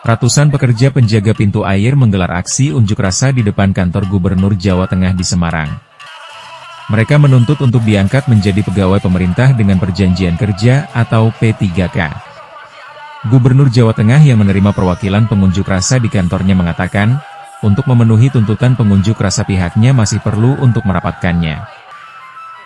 Ratusan pekerja penjaga pintu air menggelar aksi unjuk rasa di depan kantor Gubernur Jawa Tengah di Semarang. Mereka menuntut untuk diangkat menjadi pegawai pemerintah dengan perjanjian kerja atau P3K. Gubernur Jawa Tengah yang menerima perwakilan pengunjuk rasa di kantornya mengatakan, untuk memenuhi tuntutan pengunjuk rasa pihaknya masih perlu untuk merapatkannya.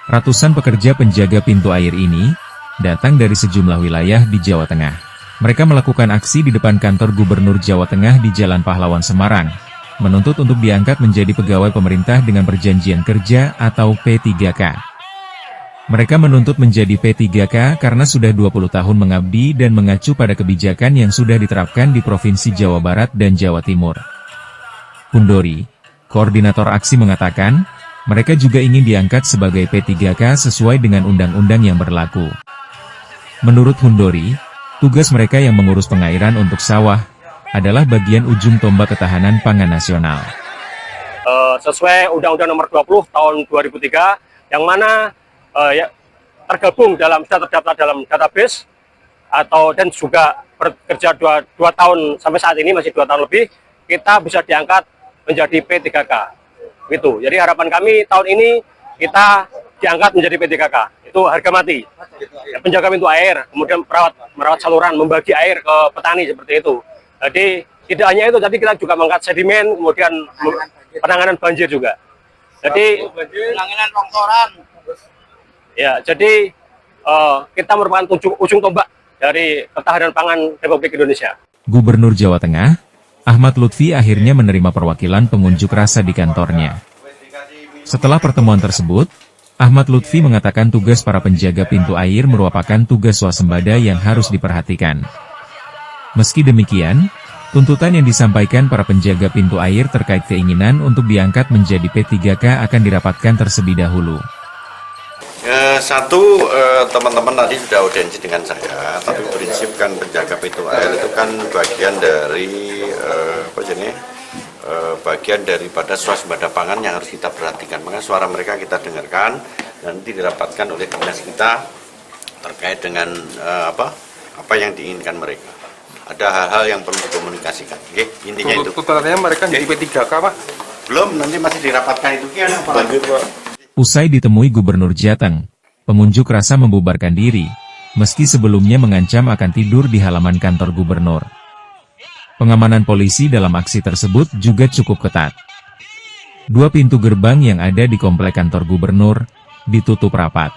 Ratusan pekerja penjaga pintu air ini datang dari sejumlah wilayah di Jawa Tengah. Mereka melakukan aksi di depan kantor Gubernur Jawa Tengah di Jalan Pahlawan Semarang, menuntut untuk diangkat menjadi pegawai pemerintah dengan perjanjian kerja atau P3K. Mereka menuntut menjadi P3K karena sudah 20 tahun mengabdi dan mengacu pada kebijakan yang sudah diterapkan di Provinsi Jawa Barat dan Jawa Timur. Hundori, koordinator aksi mengatakan, mereka juga ingin diangkat sebagai P3K sesuai dengan undang-undang yang berlaku. Menurut Hundori, tugas mereka yang mengurus pengairan untuk sawah adalah bagian ujung tombak ketahanan pangan nasional. Sesuai Undang-Undang Nomor 20 Tahun 2003, yang mana tergabung sudah terdaftar dalam database dan juga bekerja 2 tahun sampai saat ini masih 2 tahun lebih, kita bisa diangkat menjadi P3K. Gitu. Jadi harapan kami tahun ini kita diangkat menjadi P3K. Itu harga mati. Penjaga pintu air, kemudian merawat saluran, membagi air ke petani seperti itu. Jadi tidak hanya itu, tadi kita juga mengangkat sedimen, kemudian penanganan banjir juga. Jadi penanganan longsoran. Ya, jadi kita merupakan ujung tombak dari ketahanan pangan Republik Indonesia. Gubernur Jawa Tengah, Ahmad Lutfi akhirnya menerima perwakilan pengunjuk rasa di kantornya. Setelah pertemuan tersebut, Ahmad Lutfi mengatakan tugas para penjaga pintu air merupakan tugas swasembada yang harus diperhatikan. Meski demikian, tuntutan yang disampaikan para penjaga pintu air terkait keinginan untuk diangkat menjadi P3K akan dirapatkan terlebih dahulu. Teman-teman tadi sudah audiensi dengan saya, tapi prinsip kan penjaga pintu air itu kan bagian dari bagian daripada swasembada pangan yang harus kita perhatikan. Maka suara mereka kita dengarkan dan nanti dirapatkan oleh dinas kita terkait dengan apa yang diinginkan mereka. Ada hal-hal yang perlu dikomunikasikan. Oke, intinya itu. Tuntutannya mereka jadi P3K, Pak? Belum, nanti masih dirapatkan itu. Lanjut, Pak. Usai ditemui Gubernur Jateng, pengunjuk rasa membubarkan diri, meski sebelumnya mengancam akan tidur di halaman kantor gubernur. Pengamanan polisi dalam aksi tersebut juga cukup ketat. 2 pintu gerbang yang ada di komplek kantor gubernur ditutup rapat.